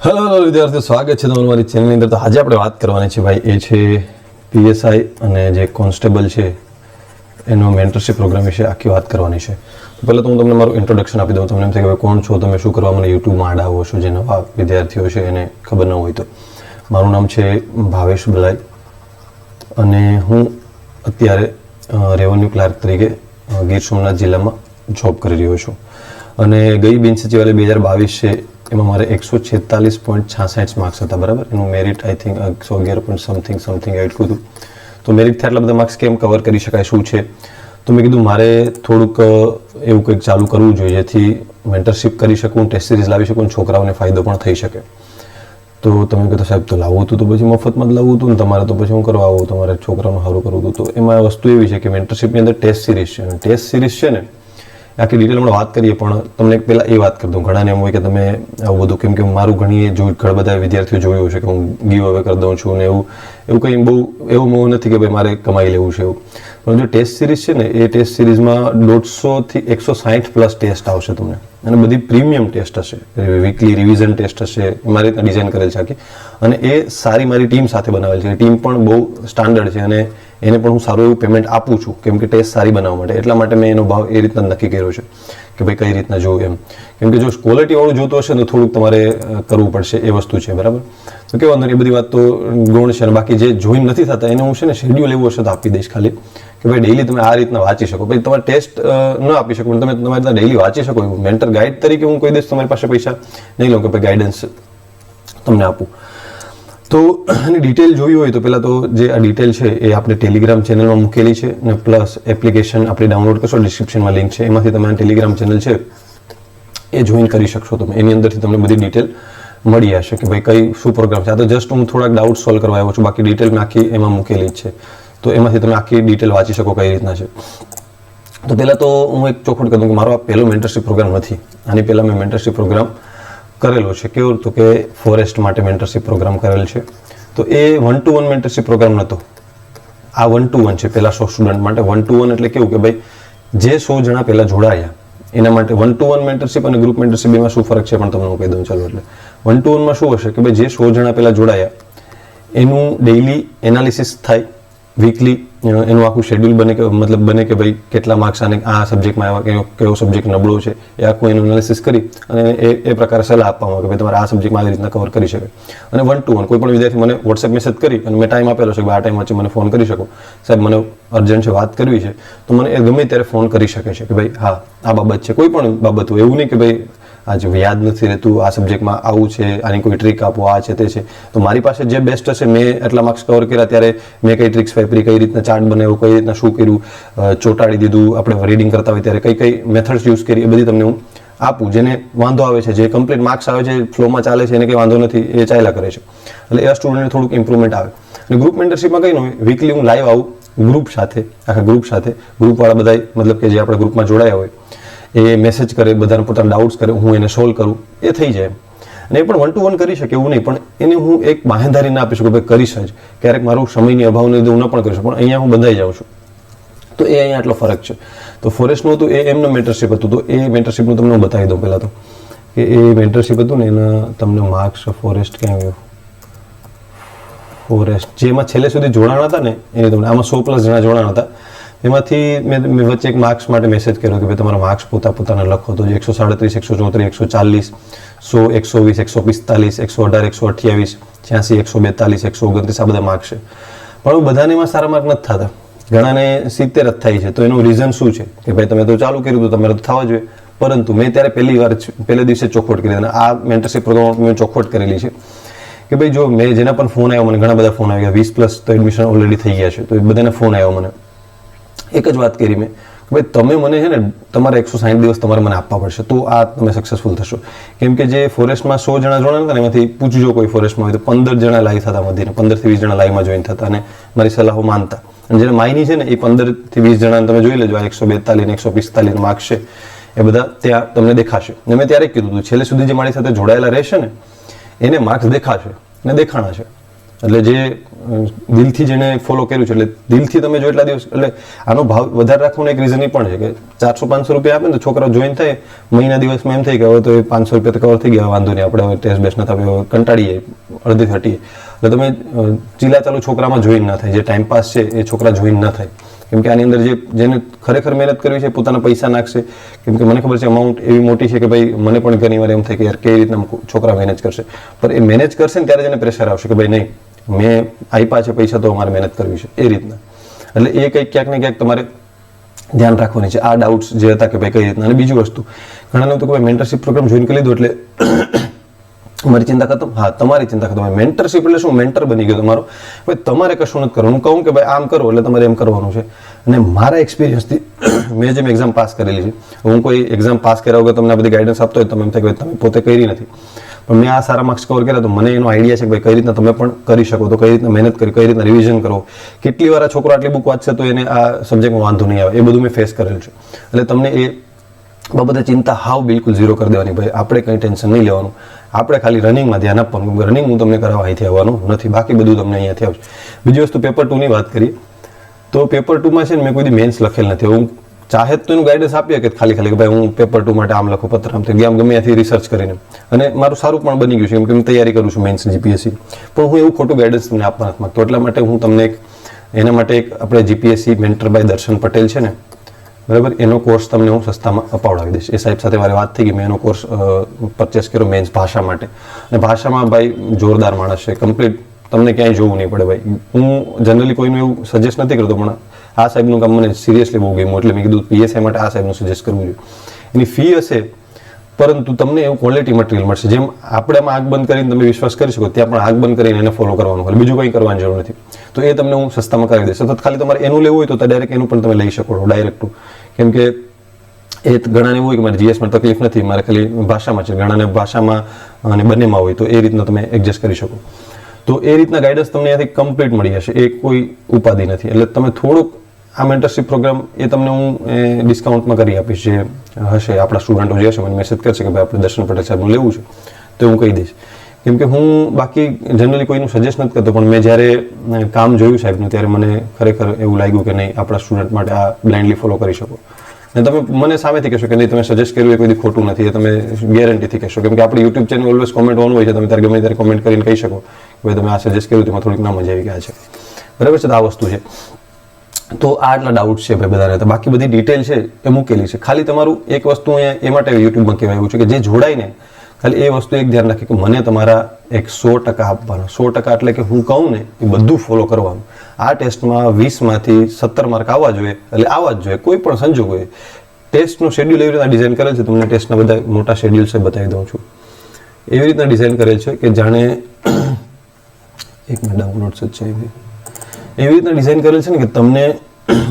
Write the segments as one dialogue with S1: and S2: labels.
S1: Hello વિદ્યાર્થીઓ, સ્વાગત છે તમારું મારી ચેનલની અંદર. તો આજે આપણે વાત કરવાની છે ભાઈ, એ છે પીએસઆઈ અને જે કોન્સ્ટેબલ છે એનો મેન્ટરશિપ પ્રોગ્રામ વિશે આખી વાત કરવાની છે. તો પહેલાં તો હું તમને મારું ઇન્ટ્રોડક્શન આપી દઉં. તમને એમ થાય કે કોણ છો તમે, શું કરવા મને યુટ્યુબમાં આડા આવો છો, જે નવા વિદ્યાર્થીઓ છે એને ખબર ન હોય તો. મારું નામ છે ભાવેશ બલાઈ અને હું અત્યારે રેવન્યુ ક્લાર્ક તરીકે ગીર સોમનાથ જિલ્લામાં જોબ કરી રહ્યો છું. અને ગઈ બિનસચિવાલય 2022 છે એમાં મારે 146.66 માર્ક્સ હતા, બરાબર. એનું મેરિટ આઈ થિંક 111 સમથિંગ એટલું હતું. તો મેરિટથી આટલા બધા માર્ક્સ કેમ કવર કરી શકાય, શું છે? તો મેં કીધું મારે થોડુંક એવું કંઈક ચાલુ કરવું જોઈએ જેથી મેન્ટરશિપ કરી શકું, ટેસ્ટ સિરીઝ લાવી શકું, છોકરાઓને ફાયદો પણ થઈ શકે. તો તમે કીધું સાહેબ તો લાવવું હતું તો પછી મફતમાં જ લાવવું હતું ને તમારે, તો પછી હું કરવા આવું, તમારે છોકરાઓને સારું કરવું હતું. તો એમાં વસ્તુ એવી છે કે મેન્ટરશિપની અંદર ટેસ્ટ સિરીઝ છે. અને ટેસ્ટ સિરીઝ છે ને આખી ડિટેલમાં વાત કરીએ, પણ તમને પહેલાં એ વાત કરી દઉં. ઘણાને એમ હોય કે તમે આવું બધું, કેમ કે મારું ઘણા બધા વિદ્યાર્થીઓ જોયું છે કે હું ગીવ અવે કરી દઉં છું ને એવું કંઈ બહુ એવું નથી કે ભાઈ મારે કમાઈ લેવું છે એવું. પણ જો ટેસ્ટ સિરીઝ છે ને, એ ટેસ્ટ સિરીઝમાં 150 થી 160 પ્લસ ટેસ્ટ આવશે તમને, અને બધી પ્રીમિયમ ટેસ્ટ હશે, વીકલી રિવિઝન ટેસ્ટ હશે, મારી રીતના ડિઝાઇન કરેલ છે આખી. અને એ સારી મારી ટીમ સાથે બનાવેલ છે. ટીમ પણ બહુ સ્ટાન્ડર્ડ છે અને એને પણ હું સારું એવું પેમેન્ટ આપું છું, કેમ કે ટેસ્ટ સારી બનાવવા માટે. એટલા માટે મેં એનો ભાવ એ રીતના નક્કી કર્યો છે કે ભાઈ કઈ રીતના જોવું એમ. કેમ કે જો ક્વોલિટીવાળું જોતો હશે તો થોડુંક તમારે કરવું પડશે, એ વસ્તુ છે, બરાબર. તો કેવું અંદર એ બધી વાત તો ગૌણ છે. અને બાકી જે જોઈન નથી થતા એને હું છે ને શેડ્યુલ એવું હશે તો આપી દઈશ ખાલી, કે ભાઈ ડેઈલી તમે આ રીતના વાંચી શકો. ભાઈ તમારે ટેસ્ટ ન આપી શકો પણ તમે તમારી રીતના ડેઈલી વાંચી શકો. એવું મેન્ટર ગાઈડ તરીકે હું કોઈ દિવસ તમારી પાસે પૈસા નહીં લઉં કે ભાઈ ગાઈડન્સ તમને આપું. તો એની ડિટેલ જોવી હોય તો પહેલાં તો જે આ ડિટેલ છે એ આપણે ટેલિગ્રામ ચેનલમાં મૂકેલી છે, અને પ્લસ એપ્લિકેશન આપણે ડાઉનલોડ કરશો, ડિસ્ક્રિપ્શનમાં લિંક છે, એમાંથી તમારી ટેલિગ્રામ ચેનલ છે એ જોઈન કરી શકશો તમે. એની અંદરથી તમને બધી ડિટેલ મળી જશે કે ભાઈ કઈ શું પ્રોગ્રામ છે. આ તો જસ્ટ હું થોડાક ડાઉટ સોલ્વ કરવા આવ્યો છું, બાકી ડિટેલ મેં આખી એમાં મૂકેલી જ છે. તો એમાંથી તમે આખી ડિટેલ વાંચી શકો કઈ રીતના છે. તો પહેલાં તો હું એક ચોખવટ કરી દઉં કે મારો આ પહેલો મેન્ટરશિપ પ્રોગ્રામ નથી. આની પહેલાં મેં મેન્ટરશિપ પ્રોગ્રામ કરેલો છે. કેવું તો કે ફોરેસ્ટ માટે મેન્ટરશિપ પ્રોગ્રામ કરેલ છે. તો એ 1-to-1 મેન્ટરશિપ પ્રોગ્રામ નહોતો. આ 1-to-1 છે. પહેલા 100 સ્ટુડન્ટ માટે 1-to-1 એટલે કેવું કે ભાઈ જે 100 જણા પહેલા જોડાયા એના માટે 1-to-1 મેન્ટરશિપ અને ગ્રુપ મેન્ટરશિપ એમાં શું ફરક છે પણ તમને હું કહી દઉં. ચાલો, એટલે 1-to-1 માં શું હશે કે ભાઈ જે 100 જણા પહેલા જોડાયા એનું ડેઈલી એનાલિસિસ થાય, વીકલી એનું આખું શેડ્યુલ બને કે ભાઈ કેટલા માર્ક્સ આને આ સબ્જેક્ટમાં આવ્યા, કયો સબ્જેક્ટ નબળો છે, એ આખું એનું એનાલિસિસ કરી અને એ પ્રકારે સલાહ આપવામાં આવે કે ભાઈ તમારે આ સબ્જેક્ટમાં આવી રીતના કવર કરી શકે. અને 1-to-1 કોઈ પણ વિદ્યાર્થી મને વોટ્સએપ મેસેજ કરી અને મેં ટાઈમ આપેલો છે કે આ ટાઈમ વચ્ચે મને ફોન કરી શકો, સાહેબ મને અર્જન્ટ છે, વાત કરવી છે, તો મને એ ગમે ત્યારે ફોન કરી શકે છે કે ભાઈ હા આ બાબત છે. કોઈ પણ બાબત હોય, એવું નહીં કે ભાઈ આજે યાદ નથી રહેતું, આ સબ્જેક્ટમાં આવું છે, આની કોઈ ટ્રીક આપો, આ છે તે છે. તો મારી પાસે જે બેસ્ટ હશે, મેં એટલા માર્ક્સ કવર કર્યા ત્યારે મેં કઈ ટ્રિક્સ વાપરી, કઈ રીતના ચાર્ટ બનાવ્યો, કઈ રીતના શું કર્યું, ચોંટાડી દીધું, આપણે રીડિંગ કરતા હોય ત્યારે કઈ મેથડ્સ યુઝ કરી, એ બધી તમને હું આપું. જેને વાંધો આવે છે, જે કમ્પ્લીટ માર્ક્સ આવે છે, ફ્લોમાં ચાલે છે, એને કંઈ વાંધો નથી, એ ચાલ્યા કરે છે. એટલે એ સ્ટુડન્ટને થોડુંક ઇમ્પ્રુવમેન્ટ આવે. અને ગ્રુપ મેન્ટરશિપમાં કંઈ ન હોય, વીકલી હું લાઈવ આવું ગ્રુપ સાથે, આખા ગ્રુપ સાથે. ગ્રુપવાળા બધા મતલબ કે જે આપણે ગ્રુપમાં જોડાયા હોય એ મેસેજ કરે, બધાને પોતાના ડાઉટ્સ કરે, હું એને સોલ્વ કરું, એ થઈ જાય. અને એ પણ 1-to-1 કરી શકે એવું નહીં, પણ એને હું એક બાંહેધારી ના આપી શકું ભાઈ કરીશ જ. ક્યારેક મારું સમયની અભાવને લીધે હું ન પણ કરી શકું, પણ અહીંયા હું બંધાઈ જાઉં છું. તો એ અહીંયા આટલો ફરક છે. તો ફોરેસ્ટનું હતું એ એમનું મેન્ટરશિપ હતું. તો એ મેન્ટરશિપનું તમને હું બતાવી દઉં પહેલાં તો કે એ મેન્ટરશિપ હતું ને એના તમને માર્ક્સ ફોરેસ્ટ ક્યાં આવ્યું, ફોરેસ્ટ જેમાં છેલ્લે સુધી જોડાણ હતા ને એને તમને આમાં 100 પ્લસ જણા જોડાણ હતા. એમાંથી મેં વચ્ચે એક માર્ક્સ માટે મેસેજ કર્યો કે ભાઈ તમારા માર્ક્સ પોતાના લખો. તો 137, 134, 140, 120, 145, 118, 128, 86, 142, 129 આ બધા માર્ક્સ છે. પણ બધાને એમાં સારા માર્ક નથી થતા, ઘણાને 70 જ થાય છે. તો એનું રીઝન શું છે કે ભાઈ તમે તો ચાલુ કર્યું તો તમારે તો થવા જોઈએ. પરંતુ મેં ત્યારે પહેલે દિવસે ચોખવટ કરી અને આ મેન્ટરશિપ પ્રોગ્રામ મેં ચોખવટ કરેલી છે કે ભાઈ જો મેં જેના પણ ફોન આવ્યો, મને ઘણા બધા ફોન આવ્યા, 20 પ્લસ તો એડમિશન ઓલરેડી થઈ ગયા છે. તો એ બધાને ફોન આવ્યો, મને એક જ વાત કરી મેં કે ભાઈ તમે મને છે ને તમારે 160 દિવસ તમારે મને આપવા પડશે તો આ તમે સક્સેસફુલ થશો. કેમ કે જે ફોરેસ્ટમાં 100 જણા જોડાણા હતા ને એમાંથી પૂછજો કોઈ ફોરેસ્ટમાં હોય તો 15 જણા લાઈવ થતા, વધીને 15 થી 20 જણા લાઈવમાં જોઈન થતા અને મારી સલાહો માનતા. અને જેને માયની છે ને એ 15 થી 20 જણાને તમે જોઈ લેજો, આ 142 ને 145 માર્ક્સ છે એ બધા ત્યાં તમને દેખાશે. અને મેં ત્યારે કીધું હતું છેલ્લે સુધી જે મારી સાથે જોડાયેલા રહેશે ને એને માર્ક્સ દેખાશે ને દેખાણા છે. એટલે જે દિલથી જેને ફોલો કર્યું છે, એટલે દિલથી તમે જો એટલા દિવસ, એટલે આનો ભાવ વધારે રાખવાનો એક રીઝન એ પણ છે કે 400-500 રૂપિયા આપે ને તો છોકરાઓ જોઈન થાય, મહિના દિવસમાં એમ થાય કે હવે તો 500 રૂપિયા તો કવર થઈ ગયા, વાંધો નહીં, આપણે હવે ટેસ્ટ બેસ્ટ નથી આપે, કંટાળી જાય, અડધી થટીએ. એટલે તમે ચીલા ચાલુ છોકરામાં જોઈન ના થાય, જે ટાઈમપાસ છે એ છોકરા જોઈન ના થાય. કેમ કે આની અંદર જેને ખરેખર મહેનત કરવી છે પોતાના પૈસા નાખશે. કેમ કે મને ખબર છે અમાઉન્ટ એવી મોટી છે કે ભાઈ મને પણ ઘણી વાર એમ થાય કે યાર કેવી રીતના છોકરા મેનેજ કરશે, પણ એ મેનેજ કરશે ને ત્યારે જ એને પ્રેશર આવશે કે ભાઈ નહીં, મેં આપ્યા છે પૈસા તો અમારે મહેનત કરવી છે, એ રીતના. એટલે એ કંઈક ક્યાંક ને ક્યાંક તમારે ધ્યાન રાખવાની છે. આ ડાઉટ્સ જે હતા કે ભાઈ કઈ રીતના. અને બીજી વસ્તુ, ઘણાને તો કે ભાઈ મેન્ટરશિપ પ્રોગ્રામ જોઈન કરી લીધો એટલે મારી ચિંતા ખતમ. હા, તમારી ચિંતા ખતમ. મેન્ટરશિપ એટલે શું? મેન્ટર બની ગયો તમારો. ભાઈ તમારે કશું નથી કરવાનું. હું કહું કે ભાઈ આમ કરો એટલે તમારે એમ કરવાનું છે. અને મારા એક્સપિરિયન્સથી મેં જેમ એક્ઝામ પાસ કરેલી છે, હું કોઈ એક્ઝામ પાસ કર્યા વગર તમને આ બધી ગાઈડન્સ આપતો હોય તમે એમ થાય કે તમે પોતે કરી નથી, પણ મેં આ સારા માર્ક્સ કવર કર્યા તો મને એનો આઈડિયા છે કે ભાઈ કઈ રીતના તમે પણ કરી શકો, તો કઈ રીતના મહેનત કરી, કઈ રીતના રિવિઝન કરો, કેટલી વાર આ છોકરો આટલી બુક વાંચશે તો એને આ સબ્જેક્ટમાં વાંધો નહીં આવે, એ બધું મેં ફેસ કરેલું છે. એટલે તમને એ બાબતે ચિંતા હાવ બિલકુલ ઝીરો કરી દેવાની. ભાઈ આપણે કંઈ ટેન્શન નહીં લેવાનું, આપણે ખાલી રનિંગમાં ધ્યાન આપવાનું. રનિંગ હું તમને કરાવવા અહીંથી આવવાનું નથી, બાકી બધું તમને અહીંયાથી આવશે. બીજી વસ્તુ, પેપર 2ની વાત કરીએ તો પેપર 2માં છે ને મેં કોઈ મેન્સ લખેલ નથી. હું ચાહે તો એનું ગાઈડન્સ આપીએ કે ખાલી કે ભાઈ હું પેપર 2 માટે આમ લખું, પત્ર આમ ગમે ત્યાંથી રિસર્ચ કરીને, અને મારું સારું પણ બની ગયું છે કેમ કે હું તૈયારી કરું છું મેન્સ જીપીએસસી, પણ હું એવું ખોટું ગાઈડન્સ તમને આપવા નથી માંગતો. એટલા માટે હું તમને એના માટે એક આપણે જીપીએસસી મેન્ટર બાય દર્શન પટેલ છે ને, બરાબર, એનો કોર્સ તમને હું સસ્તામાં અપાવડાવી દઈશ. એ સાહેબ સાથે મારી વાત થઈ ગઈ, મેં એનો કોર્સ પરચેસ કર્યો મેન્સ ભાષા માટે. અને ભાષામાં ભાઈ જોરદાર માણસ છે, કમ્પ્લીટ, તમને ક્યાંય જોવું નહીં પડે. ભાઈ હું જનરલી કોઈનું એવું સજેસ્ટ નથી કરતો, પણ આ સાહેબનું કામ મને સિરિયસલી બહુ ગમ્યું, એટલે મેં કીધું પીએસઆઈ માટે આ સાહેબનું સજેસ્ટ કરવું જોઈએ. એની ફી હશે પરંતુ તમને એવું ક્વોલિટી મટીરિયલ મળશે. જેમ આપણે આમાં આંખ બંધ કરીને તમે વિશ્વાસ કરી શકો, ત્યાં પણ આંખ બંધ કરીને એને ફોલો કરવાનું હોય, બીજું કંઈ કરવાની જરૂર નથી. તો એ તમને હું સસ્તામાં કરાવી દઈશ. સતત ખાલી તમારે એનું લેવું હોય તો ડાયરેક્ટ એનું પણ તમે લઈ શકો છો, ડાયરેક્ટ. કેમ કે એ ઘણાને એવું હોય કે મારે જીએસમાં તકલીફ નથી, મારે ખાલી ભાષામાં છે, ઘણાને ભાષામાં અને બંનેમાં હોય, તો એ રીતના તમે એડજસ્ટ કરી શકો. તો એ રીતના ગાઈડન્સ તમને અહીંયાથી કમ્પ્લીટ મળી જશે, એ કોઈ ઉપાધિ નથી. એટલે તમે થોડુંક આ મેન્ટરશિપ પ્રોગ્રામ એ તમને હું ડિસ્કાઉન્ટમાં કરી આપીશ. જે હશે આપણા સ્ટુડન્ટો જે હશે મને મેસેજ કરશે કે ભાઈ આપણે દર્શન પટેલ સાહેબનું લેવું છે, તો હું કહી દઈશ. કેમ કે હું બાકી જનરલી કોઈનું સજેસ્ટ નથી કરતો, પણ મેં જ્યારે કામ જોયું સાહેબનું ત્યારે મને ખરેખર એવું લાગ્યું કે નહીં, આપણા સ્ટુડન્ટ માટે આ બ્લાઇન્ડલી ફોલો કરી શકો. અને તમે મને સામેથી કહેશો કે નહીં તમે સજેસ્ટ કર્યું એ કોઈ ખોટું નથી, એ તમે ગેરંટીથી કહેશો. કેમ કે આપણી YouTube channel always comment on હોય છે, તમે ત્યારે ગમે ત્યારે કોમેન્ટ કરીને કહી શકો કે ભાઈ તમે આ સજેસ્ટ કર્યું તેમાં થોડીક ના મજા આવી ગયા છે, બરાબર છે. તો આ વસ્તુ છે. તો આ આટલા ડાઉટ છે ભાઈ બધાને. તો બાકી બધી ડિટેલ છે એ મૂકેલી છે. ખાલી તમારું એક વસ્તુ અહીંયા એ માટે યુટ્યુબમાં કહેવાયું છે કે જે જોડાય ને ખાલી એ વસ્તુ એક ધ્યાન રાખે કે મને તમારા 100% આપવાનો. 100% એટલે કે હું કહું ને એ બધું ફોલો કરવાનું. આ ટેસ્ટમાં 20માંથી 17 માર્ક આવવા જોઈએ, એટલે આવવા જ જોઈએ કોઈ પણ સંજોગ હોય. ટેસ્ટનું શેડ્યુલ એવી રીતના ડિઝાઇન કરેલ છે, તમને ટેસ્ટના બધા મોટા શેડ્યુલ છે બતાવી દઉં છું. એવી રીતના ડિઝાઇન કરેલ છે કે જાણે એક મિનિટ ડાઉનલોડ છે એવી રીતના ડિઝાઇન કરેલ છે ને કે તમને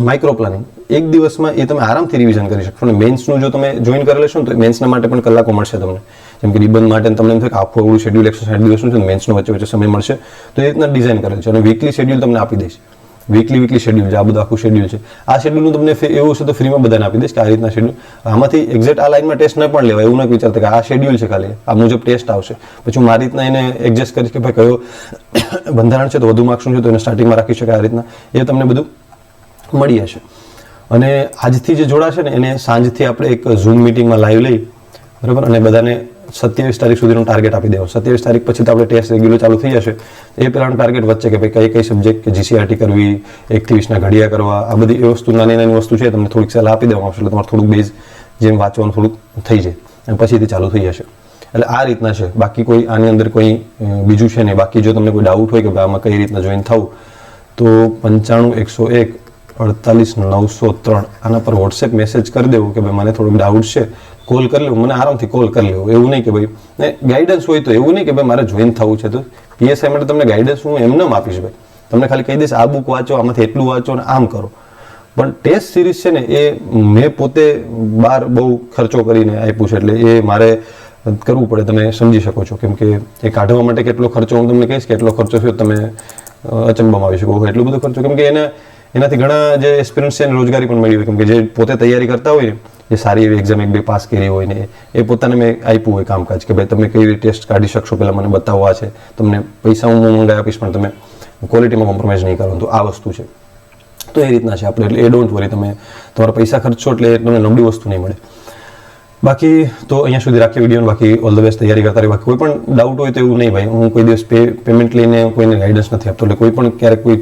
S1: માઇક્રો પ્લાનિંગ એક દિવસમાં એ તમે આરામથી રિવિઝન કરી શકશો. અને મેન્સનું જો તમે જોઈન કરી લેશો ને તો મેન્સના માટે પણ કલાકો મળશે તમને. જેમ કે નિબંધ માટે તમને એમ થાય કે આખું એવું શેડ્યુલ 160 દિવસનું છે, મેન્સનું વચ્ચે વચ્ચે સમય મળશે, તો એ રીતના ડિઝાઇન કરેલ છે. અને વીકલી શેડ્યુલ તમને આપી દઈશ. વીકલી શેડ્યુલ છે, આ બધું આખું શેડ્યુલ છે. આ શેડ્યુલ હું તમને એવું હશે તો ફ્રીમાં બધાને આપી દઈશ કે આ રીતના શેડ્યુલ. આમાંથી એક્ઝેક્ટ આ લાઈનમાં ટેસ્ટ ન પણ લેવાય, એવું નથી વિચારતા કે આ શેડ્યુલ છે, ખાલી આ મુજબ ટેસ્ટ આવશે. પછી હું મારી રીતના એને એડજસ્ટ કરીશ કે ભાઈ કયો બંધારણ છે તો વધુ માર્ક્સનું છે તો એને સ્ટાર્ટિંગમાં રાખી શકાય. આ રીતના એ તમને બધું મળી હશે. અને આજથી જે જોડાશે ને એને સાંજથી આપણે એક ઝૂમ મિટિંગમાં લાઈવ લઈ, બરાબર, અને બધાને 27 તારીખ સુધીનું ટાર્ગેટ આપી દેવો. 27 તારીખ પછી તો આપણે ટેસ્ટ રેગ્યુલર ચાલુ થઈ જશે. એ પહેલાંનું ટાર્ગેટ વચ્ચે કે ભાઈ કઈ સબ્જેક્ટ કે જીસીઆરટી કરવી, 1 થી 20ના ઘડિયા કરવા, આ બધી એ વસ્તુ નાની વસ્તુ છે તમને થોડીક સલાહ આપી દેવામાં આવશે. એટલે તમારે થોડુંક બેઝ જેમ વાંચવાનું થોડુંક થઈ જાય અને પછીથી ચાલુ થઈ જશે. એટલે આ રીતના છે. બાકી કોઈ આની અંદર કોઈ બીજું છે નહીં. બાકી જો તમને કોઈ ડાઉટ હોય કે ભાઈ આમાં કઈ રીતના જોઈન થવું તો 95 101 48 903 આના પર વોટ્સએપ મેસેજ કરી દેવો કે ભાઈ મને થોડુંક ડાઉટ છે, કોલ કરી લેવું, મને આરામથી કોલ કરી લેવો. એવું નહીં કે ભાઈ ને ગાઈડન્સ હોય તો એવું નહીં કે ભાઈ મારે જોઈન થવું છે તો પીએસઆઈ માટે તમને ગાઈડન્સ હું એમને આપીશ. ભાઈ તમને ખાલી કહી દઈશ આ બુક વાંચો, આમાંથી એટલું વાંચો અને આમ કરો. પણ ટેસ્ટ સિરીઝ છે ને એ મેં પોતે બહાર બહુ ખર્ચો કરીને આપ્યું છે, એટલે એ મારે કરવું પડે. તમે સમજી શકો છો. કેમ કે એ કાઢવા માટે કેટલો ખર્ચો હું તમને કહીશ, કેટલો ખર્ચો થયો તમે અચંબામાં આવી શકો. એટલો બધો ખર્ચો કેમ કે એનાથી ઘણા જે એક્સપિરિયન્સ છે એને રોજગારી પણ મળી હોય. કેમ કે જે પોતે તૈયારી કરતા હોય જે સારી એવી એક્ઝામ 1-2 પાસ કરી હોય ને એ પોતાને મેં આપ્યું હોય કામકાજ કે ભાઈ તમે કઈ રીતે ટેસ્ટ કાઢી શકશો, પહેલાં મને બતાવવા છે, તમને પૈસા હું મંગાવી આપીશ પણ તમે ક્વોલિટીમાં કોમ્પ્રોમાઇઝ નહીં કરો. તો આ વસ્તુ છે. તો એ રીતના છે આપણે, એટલે એ ડોન્ટ વરી, તમે તમારા પૈસા ખર્ચશો એટલે તમને નબળી વસ્તુ નહીં મળે. બાકી તો અહીંયા સુધી રાખીએ વિડીયો. બાકી ઓલ ધ બેસ્ટ, તૈયારી કરતા રહી. બાકી કોઈ પણ ડાઉટ હોય તો એવું નહીં ભાઈ, હું કોઈ દિવસ પેમેન્ટ લઈને કોઈને ગાઈડન્સ નથી આપતો. એટલે કોઈ પણ ક્યારેક કોઈ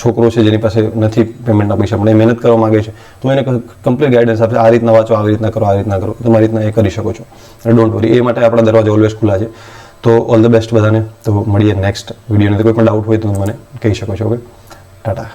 S1: છોકરો છે જેની પાસે નથી પેમેન્ટના પૈસા પણ એ મહેનત કરવા માગે છે તો એને કમ્પ્લીટ ગાઈડન્સ આપશે, આ રીતના વાંચો, આવી રીતના કરો, આ રીતના કરો, તમારી રીતના એ કરી શકો છો. ડોન્ટ વરી, એ માટે આપણા દરવાજા ઓલવેઝ ખુલ્લા છે. તો ઓલ ધ બેસ્ટ બધાને. તો મળીએ નેક્સ્ટ વિડીયોને. કોઈ પણ ડાઉટ હોય તો મને કહી શકો છો. ઓકે, ટાટા.